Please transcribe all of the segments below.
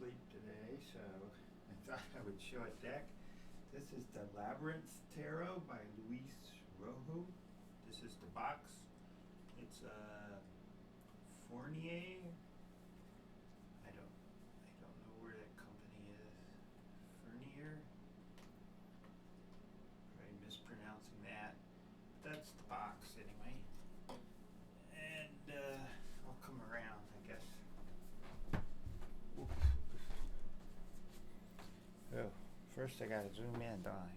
sleep today, so I thought I would show a deck. This is the Labyrinth Tarot by Luis Rojo. This is the box. It's a Fournier. I don't know where that company is. Fournier. Probably mispronouncing that. That's the box anyway. And I'll come around, I guess. Oops. Oh, first I gotta zoom in, don't I?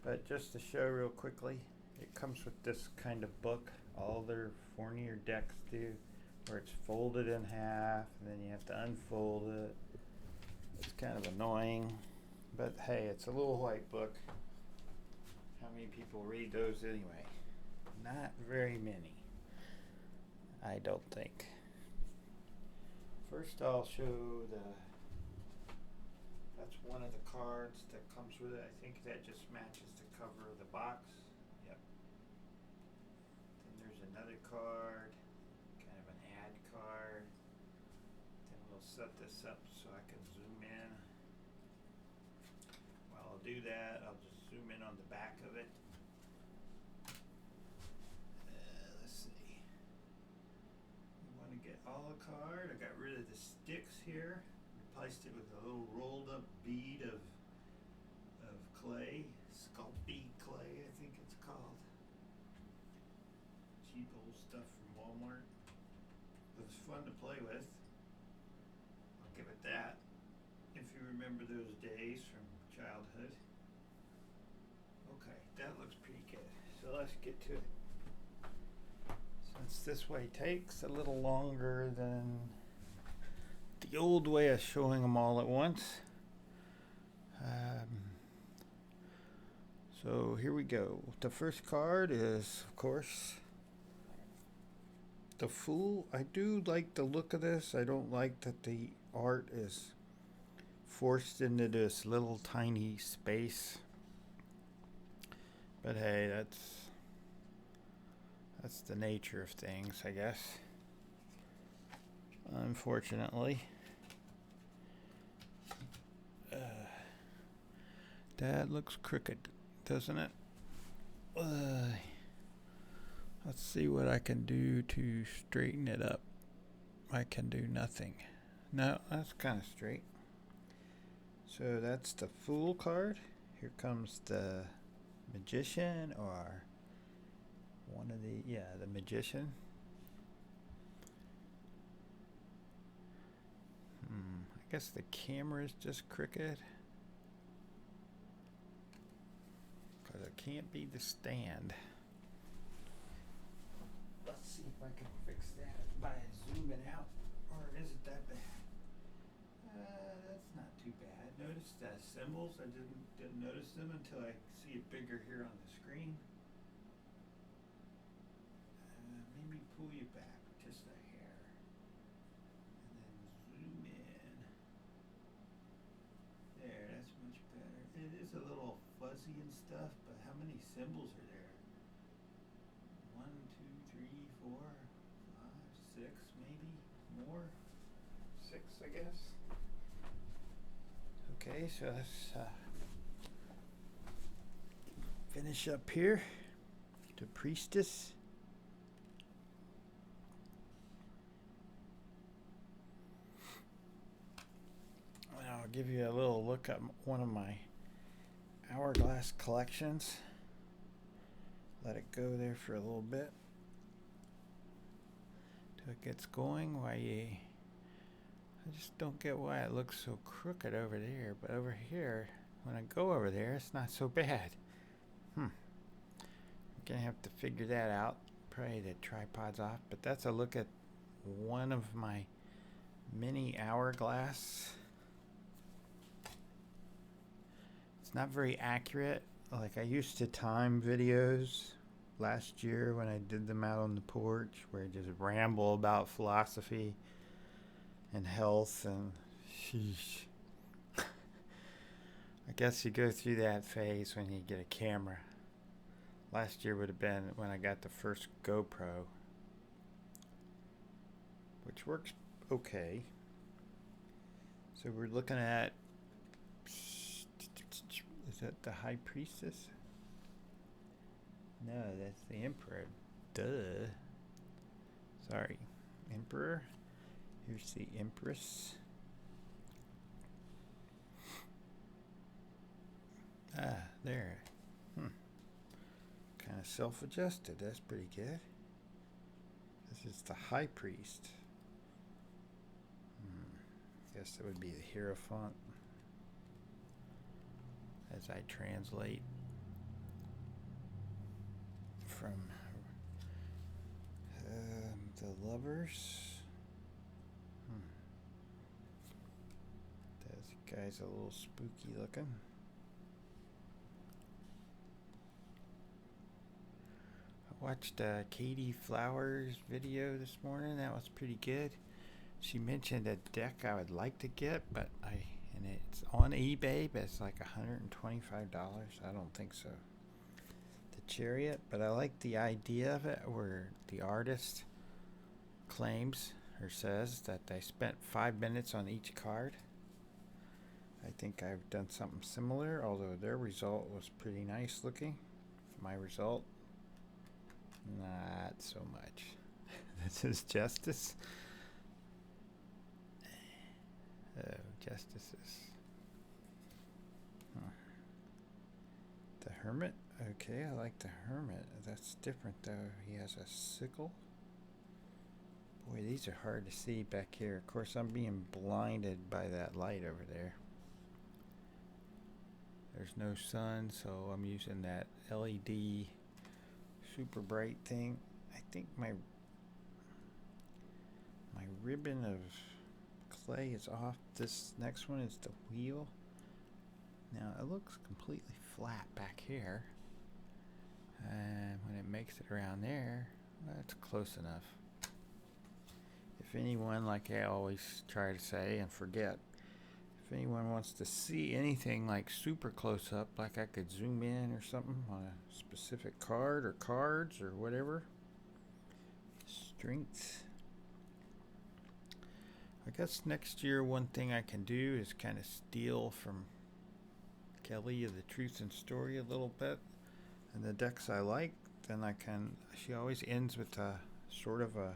But just to show real quickly, it comes with this kind of book. All their Fournier decks do, where it's folded in half, and then you have to unfold it. It's kind of annoying, but hey, it's a little white book. How many people read those anyway? Not very many, I don't think. First I'll show that's one of the cards that comes with it. I think that just matches the cover of the box. Yep. Then there's another card, kind of an ad card. Then we'll set this up so I can zoom in. While I'll do that, I'll just zoom in on the back of it. Let's see. You want to get all the card. I got rid of the sticks here. Replaced it with a little rolled up bead of clay, Sculpey clay, I think it's called. Cheap old stuff from Walmart. It was fun to play with. I'll give it that. If you remember those days from childhood. Okay, that looks pretty good. So let's get to it. Since this way takes a little longer than the old way of showing them all at once. So here we go. The first card is, of course, the Fool. I do like the look of this. I don't like that the art is forced into this little tiny space. But hey, that's the nature of things, I guess. Unfortunately. That looks crooked, doesn't it? Let's see what I can do to straighten it up. I can do nothing. No, that's kind of straight. So that's the Fool card. Here comes the Magician, or one of the Magician. I guess the camera is just crooked. Because it can't be the stand. Let's see if I can fix that by zooming out. Or is it that bad? That's not too bad. Notice the symbols. I didn't notice them until I see it bigger here on the screen. Maybe pull you back just a hair. And then zoom in. There, that's much better. It is a little fuzzy and stuff, but how many symbols are there? 1, 2, 3, 4, 5, 6, maybe more. 6, I guess. Okay, so let's finish up here. The Priestess. And I'll give you a little look at one of my hourglass collections. Let it go there for a little bit till it gets going. I just don't get why it looks so crooked over there, but over here, when I go over there, it's not so bad. I'm gonna have to figure that out. Pray the tripod's off, but that's a look at one of my mini hourglass. It's not very accurate. Like I used to time videos last year when I did them out on the porch, where I just ramble about philosophy and health, and sheesh. I guess you go through that phase when you get a camera. Last year would have been when I got the first GoPro, which works okay. So we're looking at, is that the High Priestess? No, that's the Emperor. Duh. Sorry. Emperor. Here's the Empress. Ah, there. Kind of self-adjusted. That's pretty good. This is the High Priest. Guess that would be the Hierophant as I translate from the Lovers. This guy's a little spooky looking. I watched Katie Flowers' video this morning. That was pretty good. She mentioned a deck I would like to get, and it's on eBay, but it's like $125. I don't think so. The Chariot, but I like the idea of it where the artist claims or says that they spent 5 minutes on each card. I think I've done something similar, although their result was pretty nice looking. My result, not so much. This is Justice. Justices. The Hermit. Okay, I like the Hermit. That's different though. He has a sickle. Boy, these are hard to see back here. Of course, I'm being blinded by that light over there. There's no sun, so I'm using that LED super bright thing. I think my ribbon of clay is off. This next one is the wheel. Now it looks completely flat back here, and when it makes it around there, that's close enough. If anyone, like I always try to say and forget, if anyone wants to see anything like super close up, like I could zoom in or something on a specific card or cards or whatever, strengths. I guess next year one thing I can do is kind of steal from Kelly of the Truth and Story a little bit, and the decks I like, then I can, she always ends with a sort of a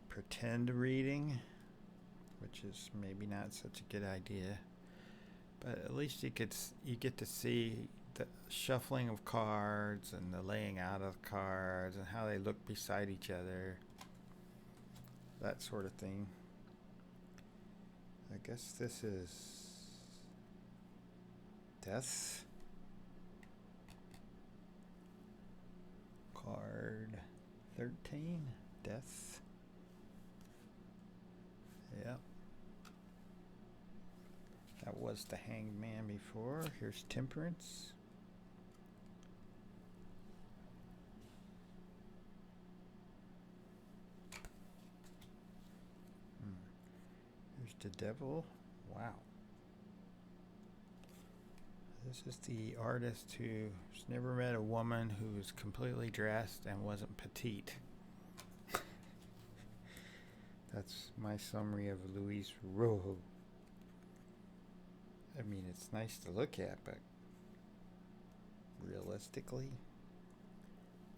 pretend reading, which is maybe not such a good idea, but at least you get to see the shuffling of cards and the laying out of cards and how they look beside each other, that sort of thing. I guess this is Death. Card 13, Death. Yep. That was the Hanged Man before. Here's Temperance. Here's the Devil. Wow. This is the artist who's never met a woman who was completely dressed and wasn't petite. That's my summary of Luis Rojo. I mean, it's nice to look at, but realistically?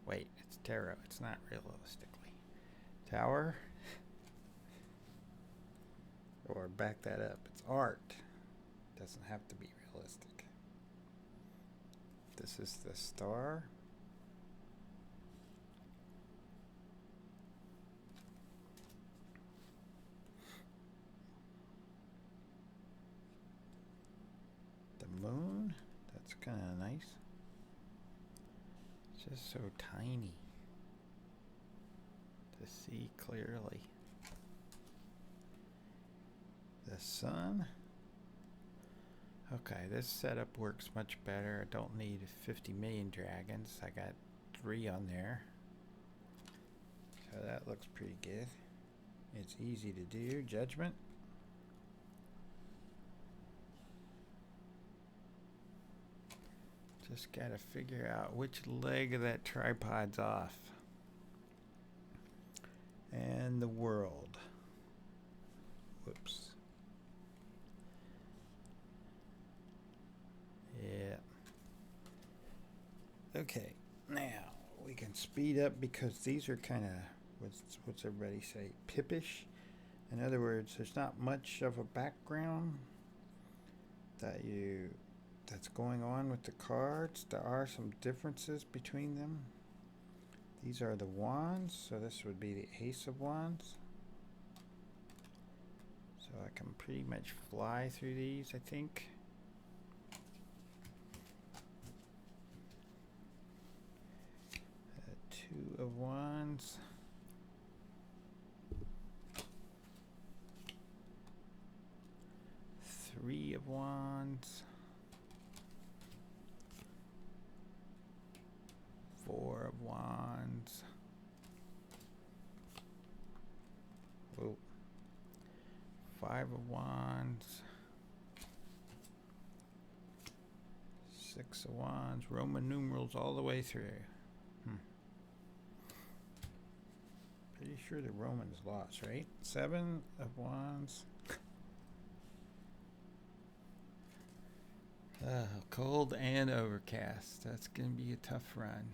Wait, it's tarot. It's not realistically. Tower? Or back that up. It's art. Doesn't have to be realistic. This is the Star. The Moon. That's kind of nice. It's just so tiny to see clearly. The Sun. Okay, this setup works much better. I don't need 50 million dragons. I got 3 on there. So that looks pretty good. It's easy to do. Judgment. Just gotta figure out which leg of that tripod's off. And the World. Whoops. Yeah. Okay, now we can speed up because these are kind of, what's everybody say, pippish. In other words, there's not much of a background that's going on with the cards. There are some differences between them. These are the wands, so this would be the Ace of Wands. So I can pretty much fly through these, I think. Two of Wands. Three of Wands. Four of Wands. Whoa. Five of Wands. Six of Wands. Roman numerals all the way through. Pretty sure the Romans lost, right? Seven of Wands. Cold and overcast. That's going to be a tough run.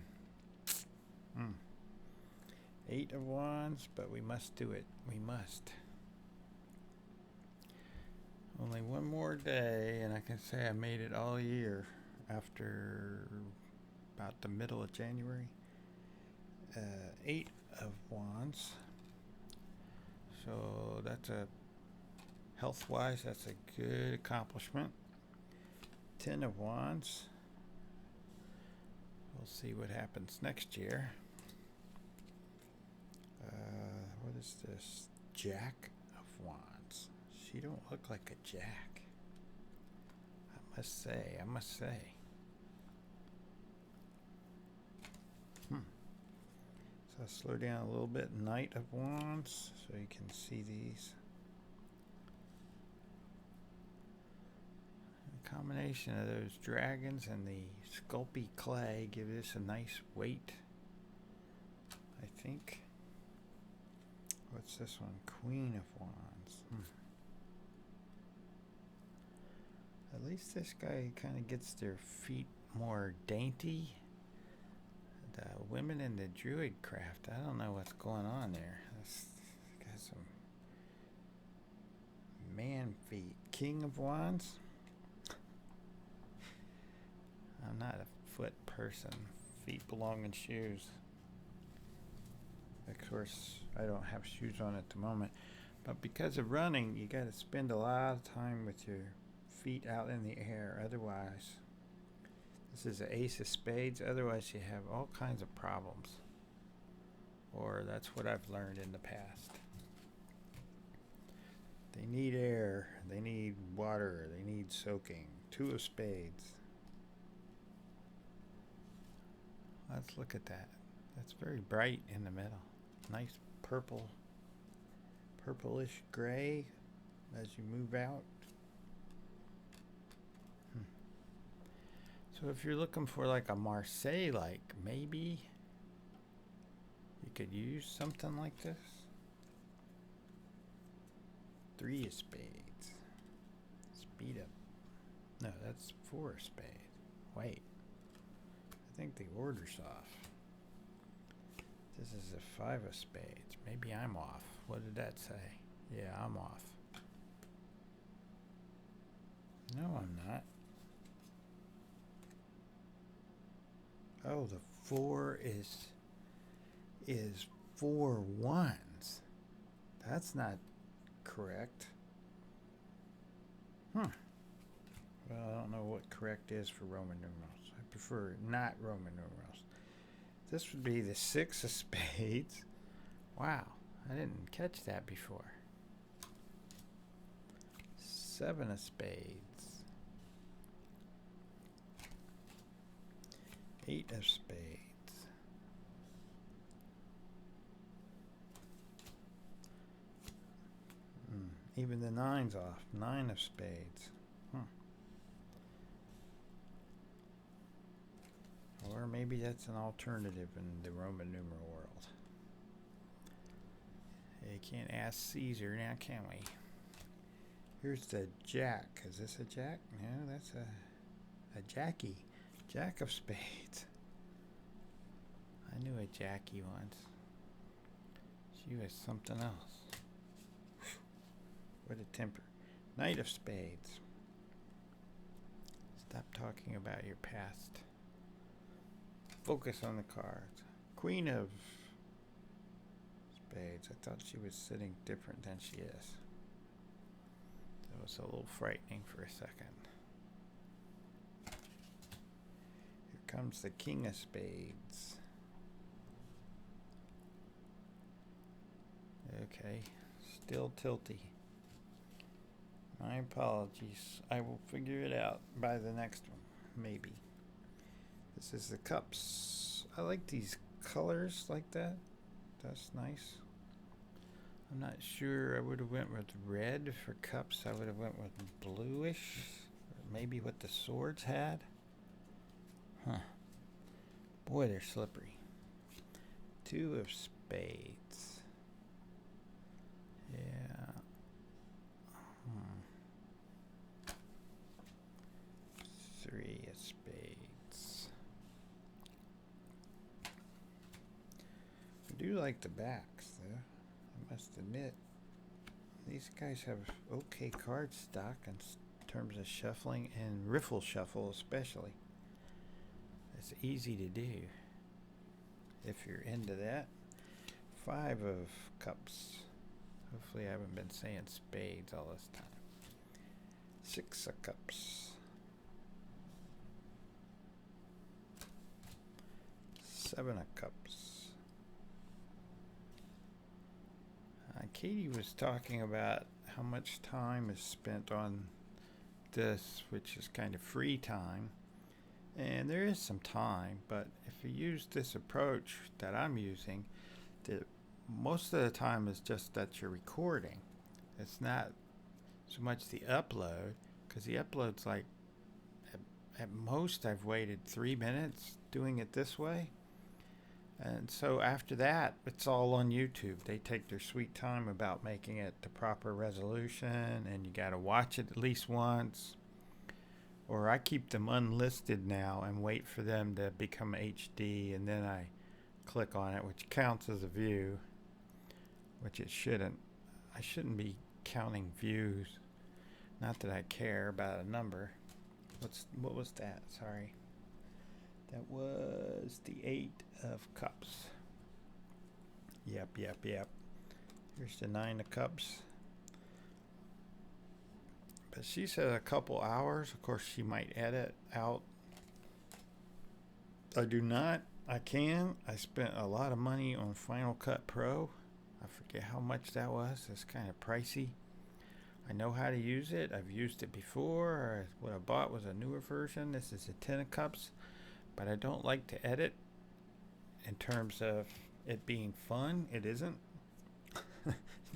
Eight of Wands, but we must do it. We must. Only one more day, and I can say I made it all year after about the middle of January. Eight of Wands. So that's health-wise, that's a good accomplishment. 10 of Wands. We'll see what happens next year. What is this? Jack of Wands. She don't look like a jack. I must say. So I'll slow down a little bit. Knight of Wands, so you can see these. The combination of those dragons and the sculpey clay give this a nice weight, I think. What's this one? Queen of Wands. At least this guy kind of gets their feet more dainty. The women in the druid craft, I don't know what's going on there. It's got some man feet. King of Wands. I'm not a foot person. Feet belong in shoes. Of course, I don't have shoes on at the moment. But because of running, you got to spend a lot of time with your feet out in the air. Otherwise, this is an Ace of Spades. Otherwise, you have all kinds of problems. Or that's what I've learned in the past. They need air. They need water. They need soaking. Two of Spades. Let's look at that. That's very bright in the middle. Nice purple, purplish gray as you move out. So if you're looking for like a Marseille, like maybe you could use something like this. Three of Spades. Speed up. No, that's four of Spades. Wait. I think the order's off. This is a five of Spades. Maybe I'm off. What did that say? Yeah, I'm off. No, I'm not. Oh, the four is four ones. That's not correct. Well, I don't know what correct is for Roman numerals. I prefer not Roman numerals. This would be the six of Spades. Wow, I didn't catch that before. Seven of Spades. Eight of Spades. Even the nine's off. Nine of Spades. Or maybe that's an alternative in the Roman numeral world. You can't ask Caesar now, can we? Here's the Jack. Is this a Jack? No, that's a... A Jackie. Jack of spades. I knew a Jackie once. She was something else. What a temper. Knight of spades. Stop talking about your past. Focus on the cards. Queen of spades. I thought she was sitting different than she is. That was a little frightening for a second. Here comes the king of spades. Okay, still tilty. My apologies. I will figure it out by the next one, maybe. This is the cups. I like these colors like that. That's nice. I'm not sure I would have went with red for cups. I would have went with bluish. Or maybe what the swords had. Huh. Boy, they're slippery. Two of spades. Yeah. Three of spades. I do like the backs, though. I must admit. These guys have okay card stock in terms of shuffling and riffle shuffle especially. It's easy to do if you're into that. Five of cups. Hopefully I haven't been saying spades all this time. Six of cups. Seven of cups. Katie was talking about how much time is spent on this, which is kind of free time. And there is some time, but if you use this approach that I'm using, most of the time is just that you're recording. It's not so much the upload, because the upload's like, at most I've waited 3 minutes doing it this way. And so after that, it's all on YouTube. They take their sweet time about making it the proper resolution, and you got to watch it at least once. Or I keep them unlisted now and wait for them to become HD, and then I click on it, which counts as a view, which it shouldn't. I shouldn't be counting views. Not that I care about a number. What was that? Sorry. That was the 8 of cups. Yep. Here's the 9 of cups. But she said a couple hours. Of course, she might edit out. I do not. I can. I spent a lot of money on Final Cut Pro. I forget how much that was. It's kind of pricey. I know how to use it. I've used it before. What I bought was a newer version. This is a 10 of cups. But I don't like to edit in terms of it being fun. It isn't.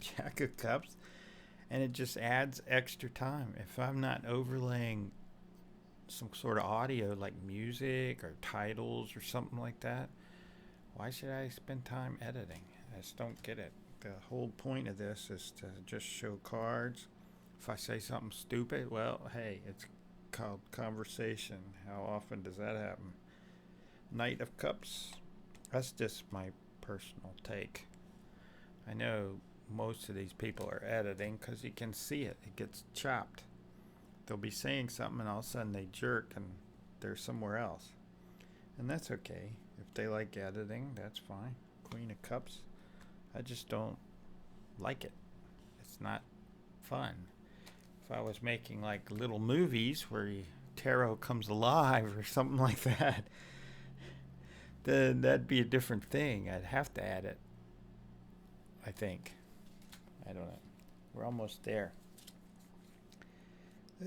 Jack of cups. And it just adds extra time. If I'm not overlaying some sort of audio like music or titles or something like that, why should I spend time editing? I just don't get it. The whole point of this is to just show cards. If I say something stupid, well, hey, it's called conversation. How often does that happen? Knight of Cups. That's just my personal take. I know most of these people are editing because you can see it. It gets chopped. They'll be saying something and all of a sudden they jerk and they're somewhere else. And that's okay. If they like editing, that's fine. Queen of Cups. I just don't like it. It's not fun. If I was making like little movies where tarot comes alive or something like that, then that'd be a different thing. I'd have to add it, I think. I don't know. We're almost there.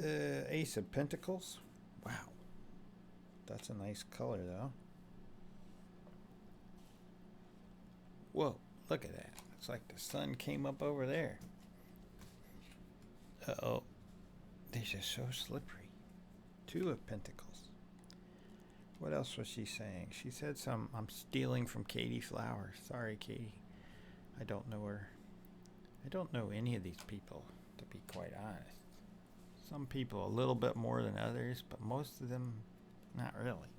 Ace of Pentacles. Wow. That's a nice color, though. Whoa, look at that. It's like the sun came up over there. Uh-oh. These are so slippery. Two of Pentacles. What else was she saying? She said I'm stealing from Katie Flowers. Sorry, Katie. I don't know her. I don't know any of these people, to be quite honest. Some people a little bit more than others, but most of them not really.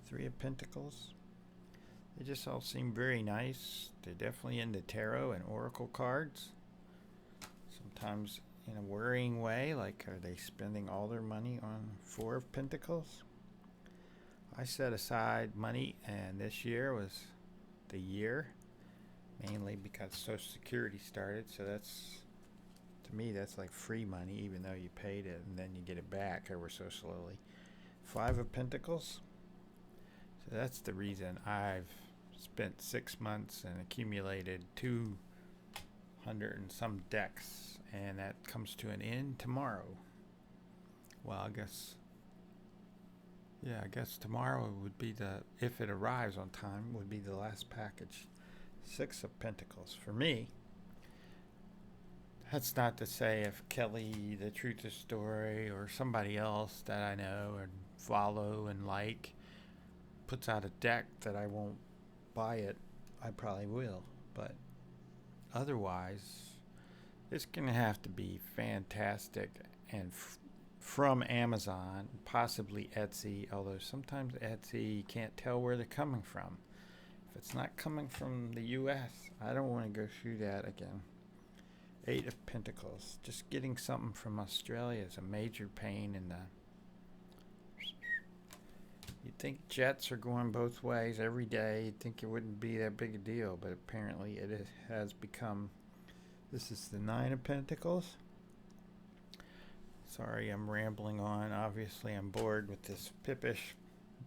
Three of Pentacles. They just all seem very nice. They're definitely into tarot and oracle cards. Sometimes in a worrying way, like are they spending all their money on Four of Pentacles? I set aside money, and this year was the year, mainly because Social Security started, so that's, to me, that's like free money, even though you paid it and then you get it back ever so slowly. Five of Pentacles. So that's the reason I've spent 6 months and accumulated 200 and some decks, and that comes to an end tomorrow. Well, I guess tomorrow would be if it arrives on time, would be the last package. Six of Pentacles. For me, that's not to say if Kelly, the Truth of Story, or somebody else that I know and follow and like puts out a deck that I won't buy it. I probably will, but otherwise it's gonna have to be fantastic and from Amazon, possibly Etsy, although sometimes Etsy you can't tell where they're coming from. If it's not coming from the US, I don't want to go through that again. Eight of Pentacles. Just getting something from Australia is a major pain in the... You'd think jets are going both ways every day. You'd think it wouldn't be that big a deal, but apparently it has become. This is the Nine of Pentacles. Sorry, I'm rambling on. Obviously, I'm bored with this pippish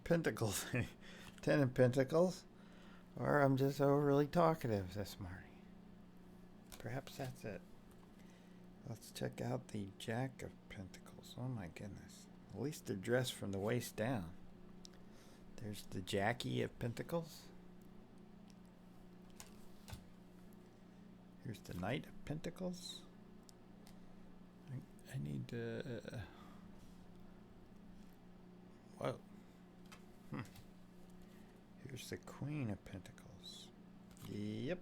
Pentacles. 10 of Pentacles. Or I'm just overly talkative this morning. Perhaps that's it. Let's check out the Jack of Pentacles. Oh my goodness. At least they're dressed from the waist down. There's the Jackie of Pentacles. Here's the Knight of Pentacles. I need to... whoa. Here's the Queen of Pentacles. Yep.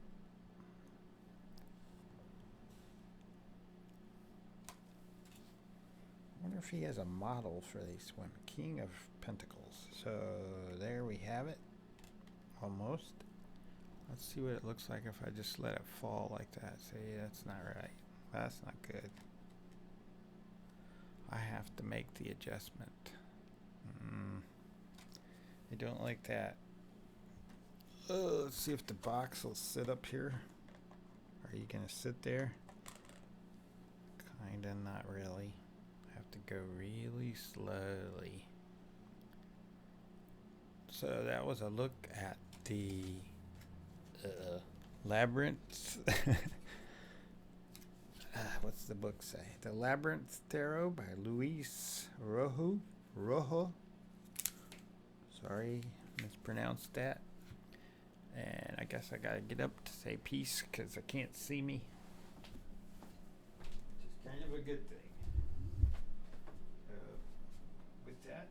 I wonder if he has a model for these women. King of Pentacles. So there we have it. Almost. Let's see what it looks like if I just let it fall like that. See, that's not right. That's not good. I have to make the adjustment. I don't like that. Let's see if the box will sit up here. Are you gonna sit there? Kinda, not really. Have to go really slowly. So that was a look at the Labyrinth. What's the book say? The Labyrinth Tarot by Luis Rojo. Sorry, mispronounced that. And I guess I gotta get up to say peace because I can't see me. Which is kind of a good thing. With that,